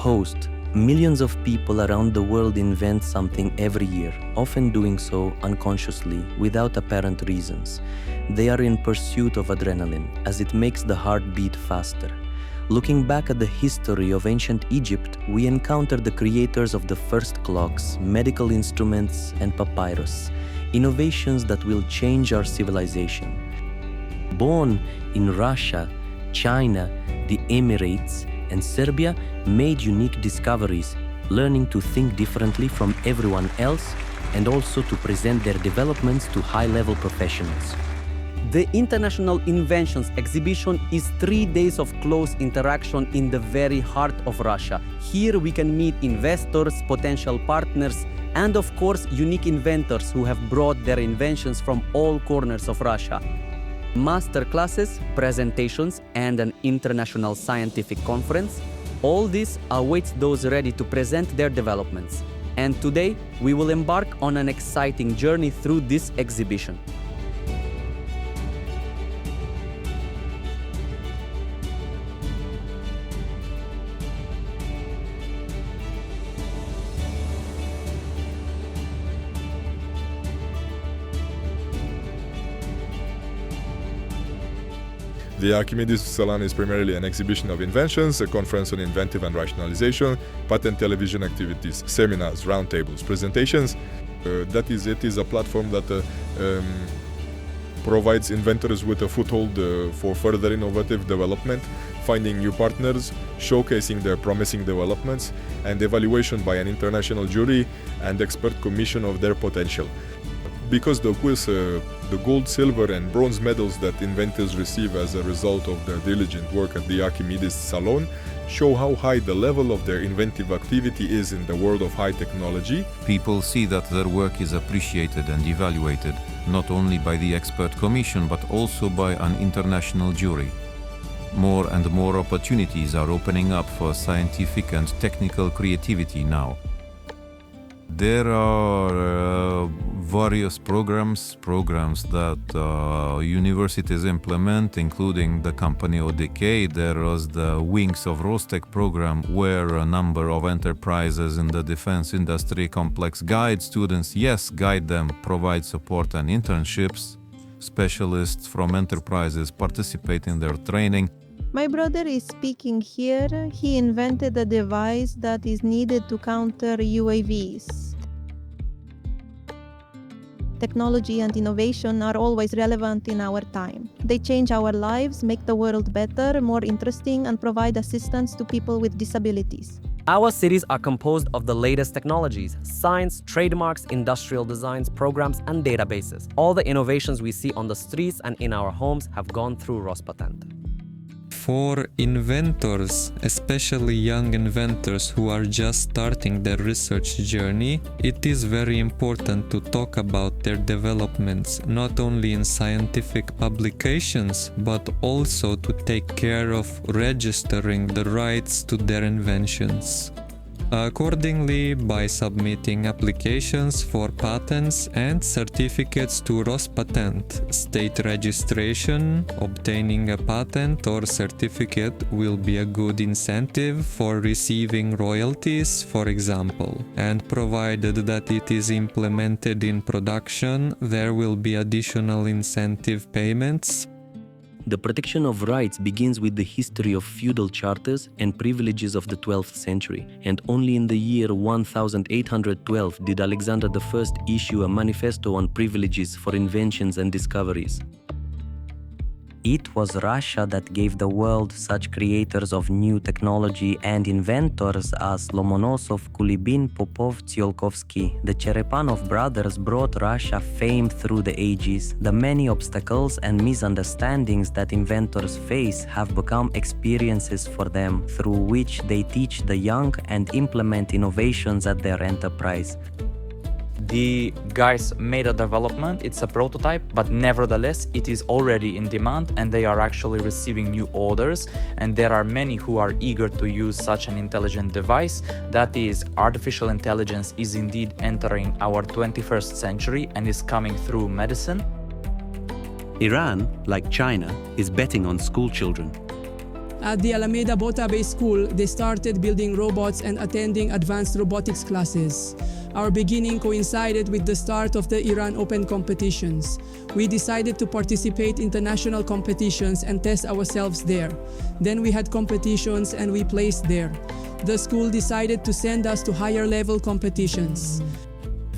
host, millions of people around the world invent something every year, often doing so unconsciously, without apparent reasons. They are in pursuit of adrenaline, as it makes the heart beat faster. Looking back at the history of ancient Egypt, we encounter the creators of the first clocks, medical instruments, and papyrus, innovations that will change our civilization. Born in Russia, China, the Emirates, and Serbia made unique discoveries, learning to think differently from everyone else and also to present their developments to high-level professionals. The International Inventions exhibition is 3 days of close interaction in the very heart of Russia. Here we can meet investors, potential partners, and of course unique inventors who have brought their inventions from all corners of Russia. Master classes, presentations, and an international scientific conference. All this awaits those ready to present their developments. And today, we will embark on an exciting journey through this exhibition. The Archimedes Salon is primarily an exhibition of inventions, a conference on inventive and rationalization, patent television activities, seminars, roundtables, presentations. That is, it is a platform that provides inventors with a foothold for further innovative development, finding new partners, showcasing their promising developments, and evaluation by an international jury and expert commission of their potential. Because the quiz, the gold, silver, and bronze medals that inventors receive as a result of their diligent work at the Archimedes Salon show how high the level of their inventive activity is in the world of high technology. People see that their work is appreciated and evaluated, not only by the expert commission, but also by an international jury. More and more opportunities are opening up for scientific and technical creativity now. There are various programs that universities implement, including the company ODK. There was the Wings of Rostec program, where a number of enterprises in the defense industry complex guide students, guide them, provide support and internships. Specialists from enterprises participate in their training. My brother is speaking here. He invented a device that is needed to counter UAVs. Technology and innovation are always relevant in our time. They change our lives, make the world better, more interesting, and provide assistance to people with disabilities. Our cities are composed of the latest technologies, science, trademarks, industrial designs, programs, and databases. All the innovations we see on the streets and in our homes have gone through Rospatent. For inventors, especially young inventors who are just starting their research journey, it is very important to talk about their developments, not only in scientific publications, but also to take care of registering the rights to their inventions. Accordingly, by submitting applications for patents and certificates to Rospatent, state registration, obtaining a patent or certificate will be a good incentive for receiving royalties, for example. And provided that it is implemented in production, there will be additional incentive payments. The protection of rights begins with the history of feudal charters and privileges of the 12th century, and only in the year 1812 did Alexander I issue a manifesto on privileges for inventions and discoveries. It was Russia that gave the world such creators of new technology and inventors as Lomonosov, Kulibin, Popov, Tsiolkovsky. The Cherepanov brothers brought Russia fame through the ages. The many obstacles and misunderstandings that inventors face have become experiences for them, through which they teach the young and implement innovations at their enterprise. The guys made a development, it's a prototype, but nevertheless it is already in demand and they are actually receiving new orders, and there are many who are eager to use such an intelligent device. That is, artificial intelligence is indeed entering our 21st century and is coming through medicine. Iran, like China, is betting on school children. At the Alameda Bota Bay School, they started building robots and attending advanced robotics classes. Our beginning coincided with the start of the Iran Open competitions. We decided to participate in international competitions and test ourselves there. Then we had competitions and we placed there. The school decided to send us to higher level competitions.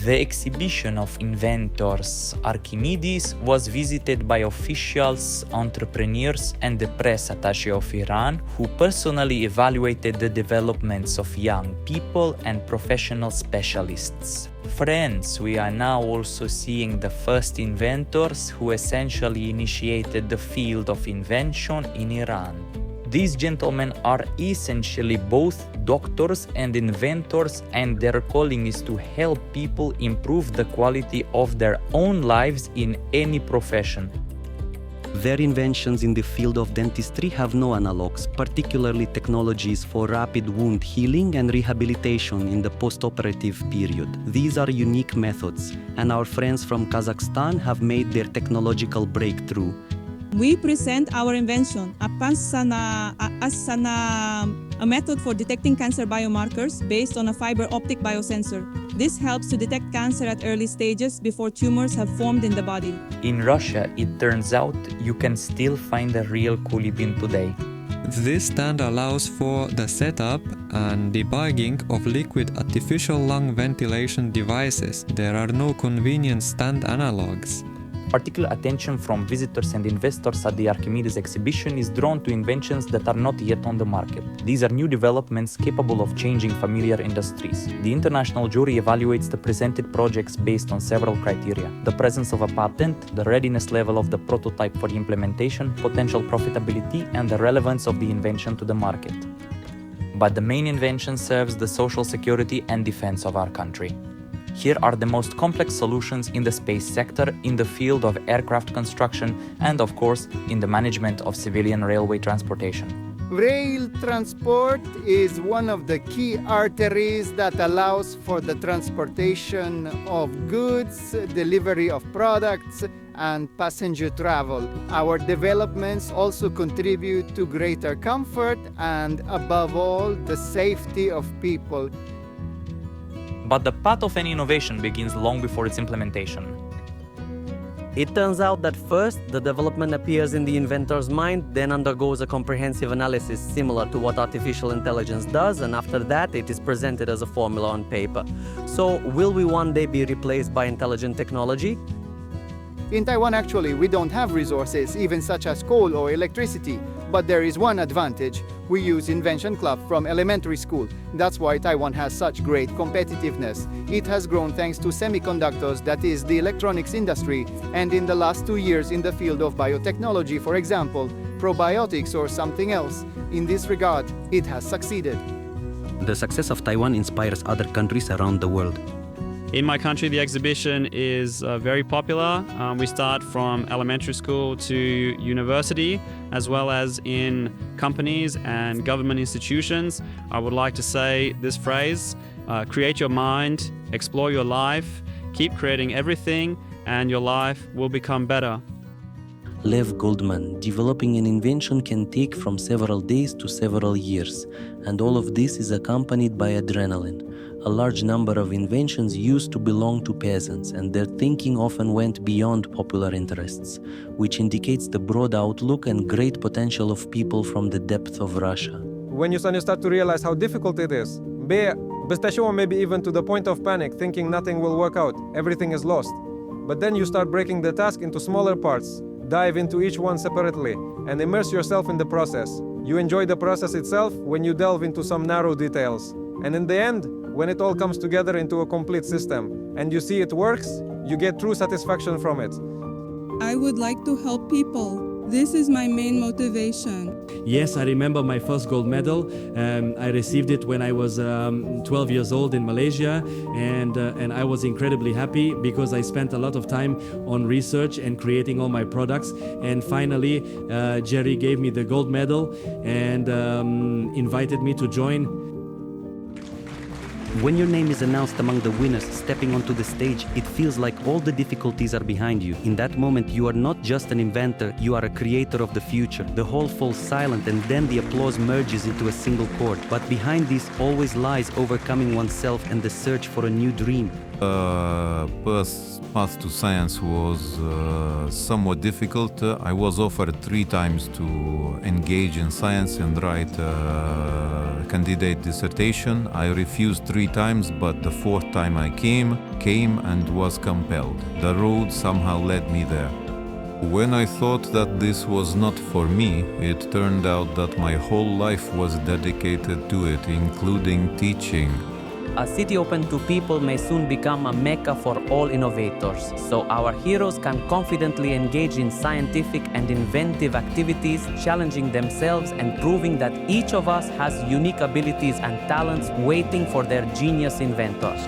The exhibition of Inventors Archimedes was visited by officials, entrepreneurs, and the press attaché of Iran, who personally evaluated the developments of young people and professional specialists. Friends, we are now also seeing the first inventors who essentially initiated the field of invention in Iran. These gentlemen are essentially both doctors and inventors, and their calling is to help people improve the quality of their own lives in any profession. Their inventions in the field of dentistry have no analogues, particularly technologies for rapid wound healing and rehabilitation in the post-operative period. These are unique methods, and our friends from Kazakhstan have made their technological breakthrough. We present our invention, a method for detecting cancer biomarkers based on a fiber optic biosensor. This helps to detect cancer at early stages before tumors have formed in the body. In Russia, it turns out you can still find a real Kulibin today. This stand allows for the setup and debugging of liquid artificial lung ventilation devices. There are no convenient stand analogs. Particular attention from visitors and investors at the Archimedes exhibition is drawn to inventions that are not yet on the market. These are new developments capable of changing familiar industries. The international jury evaluates the presented projects based on several criteria: the presence of a patent, the readiness level of the prototype for implementation, potential profitability, and the relevance of the invention to the market. But the main invention serves the social security and defense of our country. Here are the most complex solutions in the space sector, in the field of aircraft construction, and of course, in the management of civilian railway transportation. Rail transport is one of the key arteries that allows for the transportation of goods, delivery of products, and passenger travel. Our developments also contribute to greater comfort and, above all, the safety of people. But the path of any innovation begins long before its implementation. It turns out that first, the development appears in the inventor's mind, then undergoes a comprehensive analysis similar to what artificial intelligence does, and after that, it is presented as a formula on paper. So, will we one day be replaced by intelligent technology? In Taiwan, actually, we don't have resources, even such as coal or electricity. But there is one advantage. We use Invention Club from elementary school. That's why Taiwan has such great competitiveness. It has grown thanks to semiconductors, that is, the electronics industry, and in the last 2 years in the field of biotechnology, for example, probiotics or something else. In this regard, it has succeeded. The success of Taiwan inspires other countries around the world. In my country, the exhibition is very popular. We start from elementary school to university, as well as in companies and government institutions. I would like to say this phrase: create your mind, explore your life, keep creating everything, and your life will become better. Lev Goldman, developing an invention can take from several days to several years, and all of this is accompanied by adrenaline. A large number of inventions used to belong to peasants, and their thinking often went beyond popular interests, which indicates the broad outlook and great potential of people from the depth of Russia. When you start to realize how difficult it is, maybe even to the point of panic, thinking nothing will work out, everything is lost. But then you start breaking the task into smaller parts, dive into each one separately, and immerse yourself in the process. You enjoy the process itself when you delve into some narrow details. And in the end, when it all comes together into a complete system, and you see it works, you get true satisfaction from it. I would like to help people. This is my main motivation. Yes, I remember my first gold medal. I received it when I was 12 years old in Malaysia, and I was incredibly happy because I spent a lot of time on research and creating all my products. And finally, Jerry gave me the gold medal and invited me to join. When your name is announced among the winners stepping onto the stage, it feels like all the difficulties are behind you. In that moment, you are not just an inventor, you are a creator of the future. The hall falls silent and then the applause merges into a single chord. But behind this always lies overcoming oneself and the search for a new dream. Path to science was somewhat difficult. I was offered 3 times to engage in science and write a candidate dissertation. I refused 3 times, but the 4th time I came and was compelled. The road somehow led me there. When I thought that this was not for me, it turned out that my whole life was dedicated to it, including teaching. A city open to people may soon become a mecca for all innovators, so our heroes can confidently engage in scientific and inventive activities, challenging themselves and proving that each of us has unique abilities and talents waiting for their genius inventors.